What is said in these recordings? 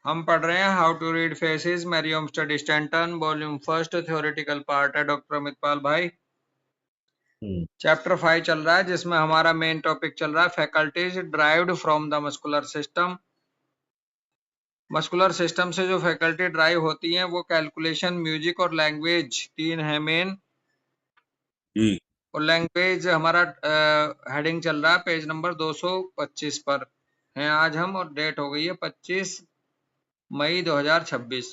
हम पढ़ रहे हैं how to read faces Mariam study Stanton volume first theoretical part है डॉक्टर अमितपाल भाई। चैप्टर 5 चल रहा है जिसमें हमारा मेन टॉपिक चल रहा है faculties derived from the muscular system. Muscular system से जो फैकल्टी ड्राइव होती हैं वो कैलकुलेशन, म्यूजिक और लैंग्वेज, तीन है मेन। और लैंग्वेज हमारा हेडिंग चल रहा है पेज नंबर 225 पर हैं आज हम, और डेट हो गई है 25 मई 2026।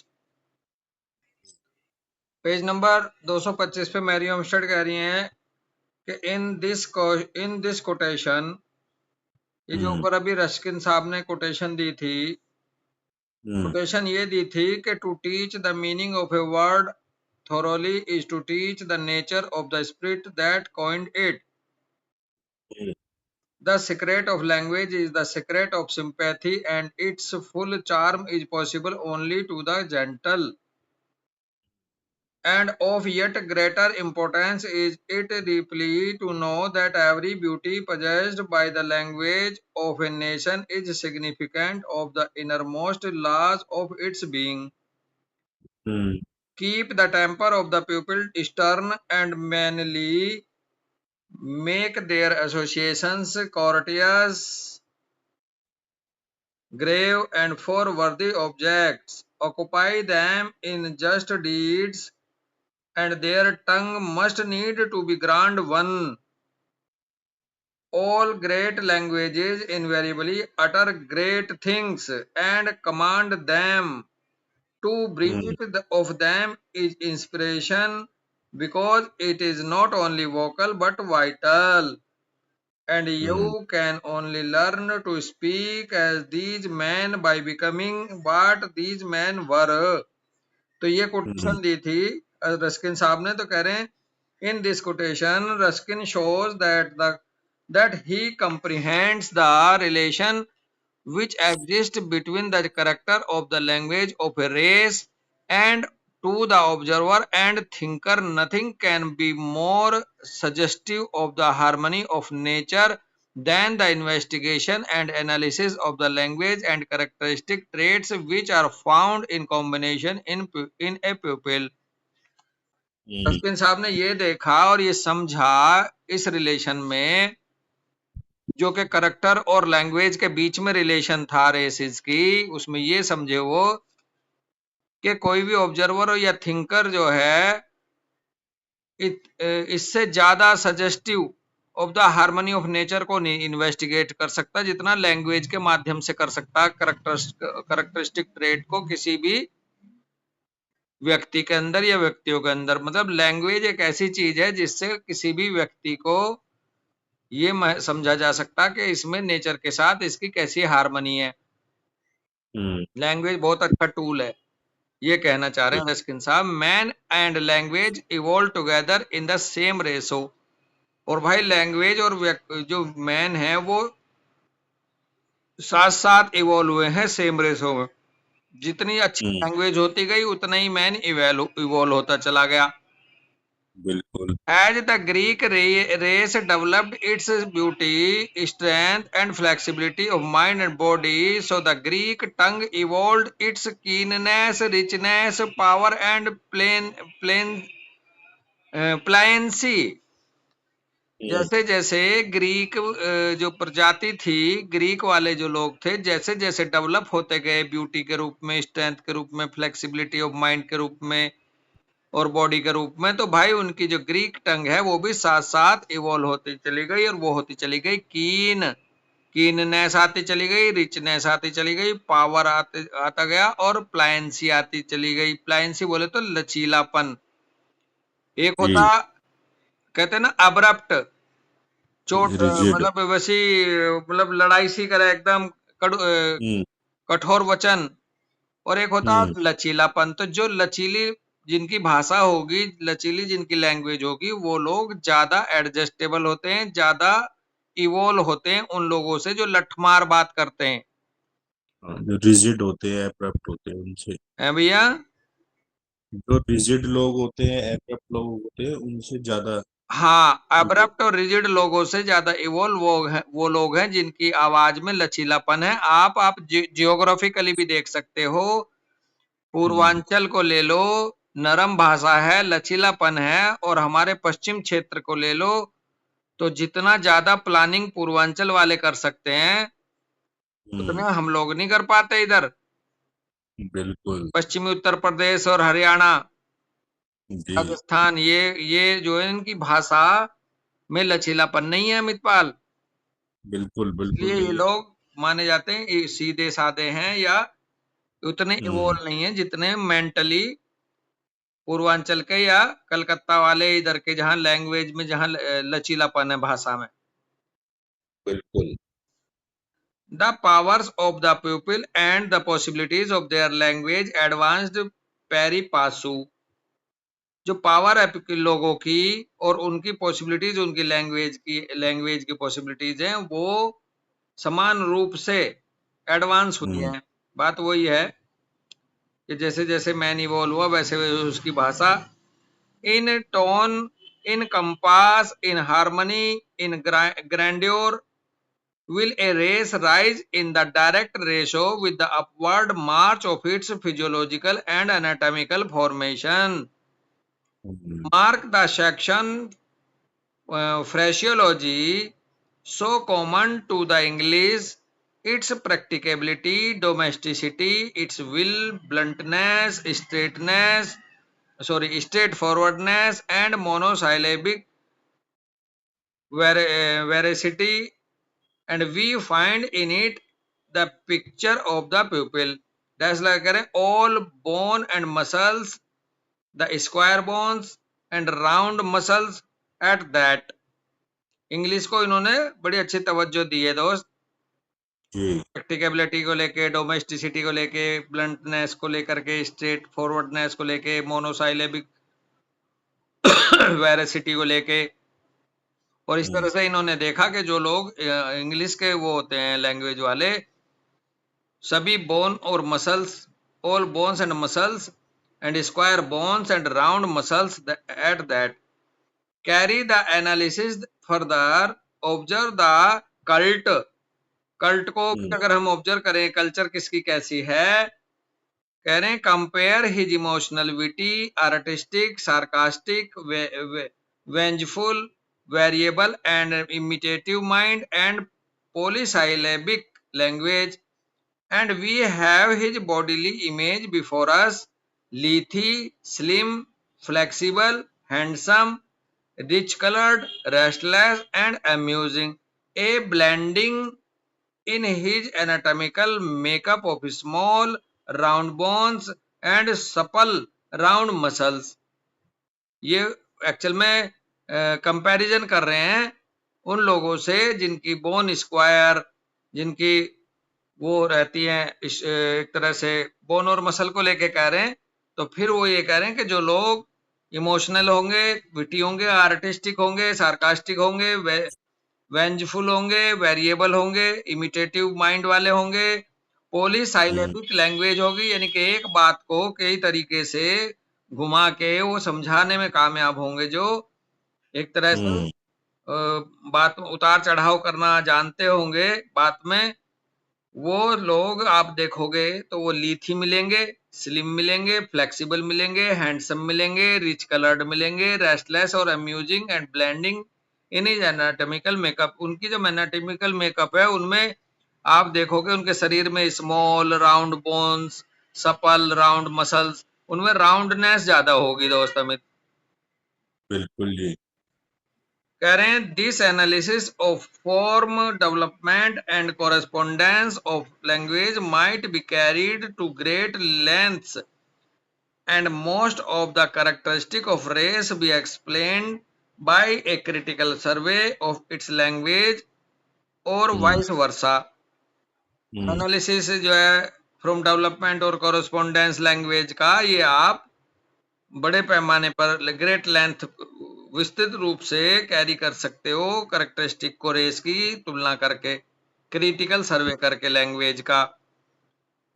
पेज नंबर 225 पे मैरी ओमस्टेड कह रही हैं कि इन दिस कोटेशन, ये जो ऊपर अभी रस्किन साहब ने कोटेशन दी थी, कोटेशन ये दी थी कि to teach the meaning of a word thoroughly is to teach the nature of the spirit that coined it. The secret of language is the secret of sympathy, and its full charm is possible only to the gentle. And of yet greater importance is it deeply to know that every beauty possessed by the language of a nation is significant of the innermost laws of its being. Keep the temper of the pupil stern and manly, make their associations courteous, grave, and for worthy objects, occupy them in just deeds, and their tongue must need to be grand one. All great languages invariably utter great things, and command them. To breathe of them is inspiration, because it is not only vocal but vital. And you can only learn to speak as these men by becoming what these men were. तो ये quotation दी थी Ruskin साहब ने, तो कह रहे हैं in this quotation Ruskin shows that he comprehends the relation which exists between the character of the language of a race, and to the observer and thinker nothing can be more suggestive of the harmony of nature than the investigation and analysis of the language and characteristic traits which are found in combination in a pupil. Ruskin साहब ने ये देखा और ये समझा इस relation में, जो कि करेक्टर और लैंग्वेज के बीच में रिलेशन था रेसिस की, उसमें ये समझे वो कि कोई भी ऑब्जर्वर या थिंकर जो है इससे ज्यादा suggestive of the harmony of nature को नहीं इन्वेस्टिगेट कर सकता जितना लैंग्वेज के माध्यम से कर सकता करेक्टरिस्टिक ट्रेट को किसी भी व्यक्ति के अंदर या व्यक्तियों के अंदर। मतलब लैंग्वेज एक ऐसी चीज है जिससे किसी भी व्यक्ति को ये समझा जा सकता कि इसमें नेचर के साथ इसकी कैसी हार्मनी है। लैंग्वेज बहुत अच्छा टूल है, ये कहना चाह रहे हैं रस्किन साहब। Man and language evolve together in the same ratio. और भाई लैंग्वेज और जो मैन है वो साथ साथ इवॉल्व हुए हैं सेम रेशो में। जितनी अच्छी लैंग्वेज होती गई उतना ही मैन इवॉल्व होता चला गया। बिल्कुल। As the Greek race developed its beauty, strength, and flexibility of mind and body, so the Greek tongue evolved its keenness, richness, power, and pliancy. जैसे जैसे ग्रीक जो प्रजाति थी, ग्रीक वाले जो लोग थे, जैसे जैसे डेवलप होते गए ब्यूटी के रूप में, स्ट्रेंथ के रूप में, फ्लेक्सिबिलिटी ऑफ माइंड के रूप में और बॉडी के रूप में, तो भाई उनकी जो ग्रीक टंग है वो भी साथ साथ इवॉल्व होती चली गई, और वो होती चली गई कीननेस आती चली गई, रिचनेस आती चली गई, पावर आता गया, और प्लायंसी आती चली गई। प्लायंसी बोले तो लचीलापन। एक होता कहते ना अब्रप्ट, चोट मतलब वैसी, मतलब लड़ाई सी करे एकदम कठोर वचन, और एक होता लचीलापन। तो जो लचीली जिनकी भाषा होगी, लचीली जिनकी लैंग्वेज होगी, वो लोग ज्यादा एडजस्टेबल होते हैं, ज्यादा इवोल्व होते हैं उन लोगों से जो लठमार बात करते हैं। जो रिजिड होते हैं, एब्रप्ट होते हैं, उनसे। है भैया? जो रिजिड लोग होते हैं, एब्रप्ट लोग होते हैं, उनसे ज्यादा हाँ, अब्रप्ट और रिजिड लोगों से ज्यादा इवोल्व वो लोग हैं जिनकी आवाज में लचीलापन है। आप जियोग्राफिकली भी देख सकते हो। हम्म, पूर्वांचल को ले लो, नरम भाषा है, लचीलापन है, और हमारे पश्चिम क्षेत्र को ले लो, तो जितना ज्यादा प्लानिंग पूर्वांचल वाले कर सकते हैं, हम्म, उतना हम लोग नहीं कर पाते इधर। बिल्कुल पश्चिमी उत्तर प्रदेश और हरियाणा, जी। राजस्थान, ये जो है इनकी भाषा में लचीलापन नहीं है मितपाल। बिल्कुल बिल्कुल इसलिए ये नहीं है। लोग माने जाते हैं ये सीधे साधे हैं, या उतने हम्म, इवोल्व नहीं है जितने मेंटली पूर्वांचल के या कलकत्ता वाले इधर के, जहाँ लैंग्वेज में जहाँ लचीलापन है भाषा में। बिल्कुल। The powers of the people and the possibilities of their language advanced pari passu. जो पावर है लोगों की और उनकी पॉसिबिलिटीज, उनकी लैंग्वेज की पॉसिबिलिटीज हैं, वो समान रूप से एडवांस हुई हम्म, है। बात वही है कि जैसे जैसे मैन इवॉल्व हुआ, वैसे वैसे उसकी भाषा in tone, in compass, in harmony, in grandeur will a race rise in the direct ratio with the upward march of its physiological and anatomical formation. Hmm, Mark the section phraseology so common to the English, its practicability, domesticity, its will, bluntness, straightforwardness, and monosyllabic veracity, and we find in it the picture of the pupil. That's like all bone and muscles, the square bones and round muscles at that. English को इन्होंने बड़ी अच्छी तवज्जो दी है दोस्त। जी। प्रैक्टिकेबिलिटी को लेके, domesticity को लेके, ब्लंटनेस को लेकर के, स्ट्रेट फॉरवर्डनेस को लेके, मोनोसाइलेबिक वेरासिटी को लेके। और इस तरह हम्म, से इन्होंने देखा कि जो लोग इंग्लिश के वो होते हैं लैंग्वेज वाले, सभी बोन और muscles, all bones and muscles and square bones and round muscles at that carry the analysis further, observe the cult. Cult को भी हम्म, अगर हम ऑब्जर्व करें, कल्चर किसकी कैसी है, कह रहे हैं compare his emotional witty, artistic, sarcastic, vengeful, variable and imitative mind and polysyllabic language, and we have his bodily image before us: leafy, slim, flexible, handsome, rich colored, restless, and amusing. A blending in his anatomical makeup of small, round bones and supple, round muscles. ये actual में comparison कर रहे हैं उन लोगों से जिनकी bone square, जिनकी वो रहती है एक तरह से बोन और मसल को लेके कह रहे हैं। तो फिर वो ये कह रहे हैं कि जो लोग इमोशनल होंगे, विटी होंगे, आर्टिस्टिक होंगे, सार्कास्टिक होंगे, वेंजफुल होंगे, वेरिएबल होंगे, इमिटेटिव माइंड वाले होंगे, हम्म, पॉलीसाइलेबिक लैंग्वेज होगी, यानी कि एक बात को कई तरीके से घुमा के वो समझाने में कामयाब होंगे, जो एक तरह से हम्म, बात में उतार चढ़ाव करना जानते होंगे बात में। वो लोग आप देखोगे तो वो लीथी मिलेंगे, स्लिम मिलेंगे, फ्लेक्सिबल मिलेंगे, हैंडसम मिलेंगे, रिच कलर्ड मिलेंगे, रेस्टलेस और amusing and blending in is anatomical makeup. उनकी जो एनाटॉमिकल मेकअप है उनमें आप देखोगे उनके शरीर में small round bones, supple round muscles, उनमें राउंडनेस ज्यादा होगी दोस्त अमित। बिल्कुल जी। कह रहे हैं this analysis of form development and correspondence of language might be carried to great lengths and most of the characteristic of race be explained by a critical survey of its language और हम्म, vice versa. हम्म, analysis जो है from development और correspondence language का, ये आप बड़े पैमाने पर ग्रेट लेंथ विस्तृत रूप से कैरी कर सकते हो, करेक्टरिस्टिक को रेस की तुलना करके, क्रिटिकल सर्वे करके लैंग्वेज का।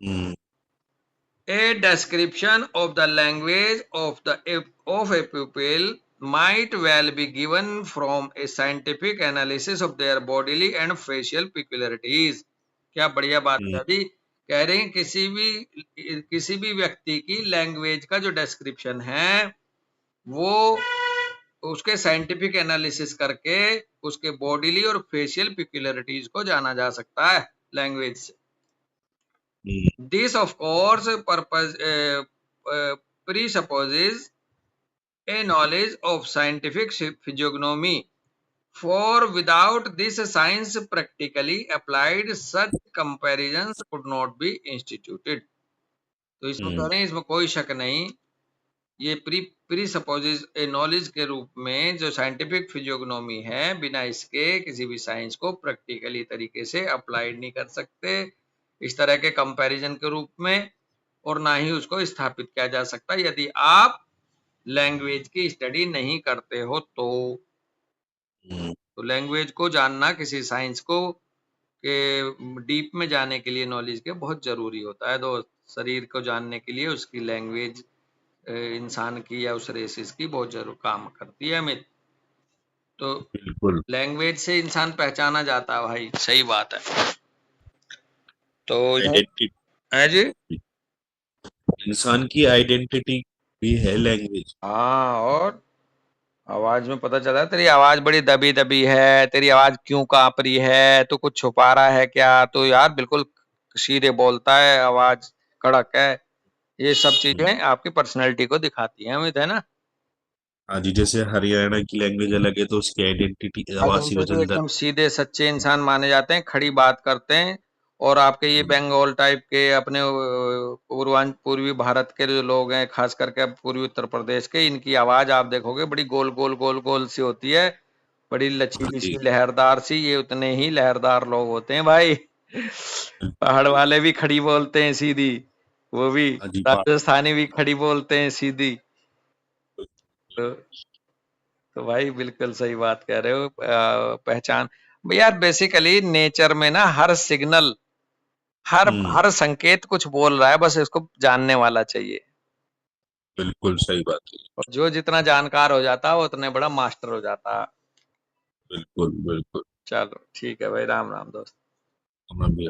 हम्म, A description of the language of a pupil might well be given from a scientific analysis of their bodily and facial peculiarities. क्या बढ़िया बात हम्म, है जी। कह रहे हैं किसी भी व्यक्ति की लैंग्वेज का जो डिस्क्रिप्शन है वो उसके साइंटिफिक एनालिसिस करके उसके बॉडीली और फेशियल पिक्युलरिटीज को जाना जा सकता है लैंग्वेज से। Hmm, this of course purpose presupposes a knowledge of scientific physiognomy, for without this science practically applied such comparisons could not be instituted। तो इसमें कह हम्म, रहे हैं इसमें कोई शक नहीं, ये प्री सपोजेज ए नॉलेज के रूप में जो साइंटिफिक फिजियोग्नोमी है बिना इसके किसी भी साइंस को प्रैक्टिकली तरीके से अप्लाइड नहीं कर सकते इस तरह के कंपैरिजन के रूप में, और ना ही उसको स्थापित किया जा सकता यदि आप लैंग्वेज की स्टडी नहीं करते हो हम्म, तो लैंग्वेज को जानना किसी साइंस को के डीप में जाने के लिए नॉलेज के बहुत जरूरी होता है दोस्त। शरीर को जानने के लिए उसकी लैंग्वेज इंसान की या उस रेसिस की बहुत जरूर काम करती है अमित। तो बिल्कुल लैंग्वेज से इंसान पहचाना जाता है भाई, सही बात है। तो आइडेंटिटी, है जी। इंसान की आइडेंटिटी भी है लैंग्वेज। हाँ, और आवाज में पता चला तेरी आवाज बड़ी दबी दबी है, तेरी आवाज क्यों कांप रही है, तू कुछ छुपा रहा है क्या? तो यार बिल्कुल सीधे बोलता है, आवाज कड़क है। ये सब हम्म, चीजें आपकी पर्सनैलिटी को दिखाती हैं अमित, है ना। हाँ जी, जैसे हरियाणा की लैंग्वेज अलग है तो उसकी आइडेंटिटी आवाज ही आइडेंटिटी बदल एकदम सीधे सच्चे इंसान माने जाते हैं, खड़ी बात करते हैं। और आपके ये जाती। बंगाल टाइप के अपने पूर्वी भारत के जो लोग हैं, खास करके अब पूर्वी उत्तर प्रदेश के, इनकी आवाज आप देखोगे बड़ी गोल गोल गोल गोल सी होती है, बड़ी हाँ लचीली जी, सी लहरदार सी। ये उतने ही लहरदार लोग होते हैं भाई। पहाड़ वाले भी खड़ी बोलते हैं सीधी, वो भी हाँ जी, राजस्थानी भी खड़ी बोलते हैं सीधी। तो तो भाई बिल्कुल सही बात कह रहे हो। पहचान यार, बेसिकली नेचर में ना हर सिग्नल, हर हम्म, हर संकेत कुछ बोल रहा है, बस इसको जानने वाला चाहिए। बिल्कुल सही बात है। और जो जितना जानकार हो जाता है वो उतने बड़ा मास्टर हो जाता है। बिल्कुल बिल्कुल। चलो ठीक है भाई, राम राम दोस्त। हमें भी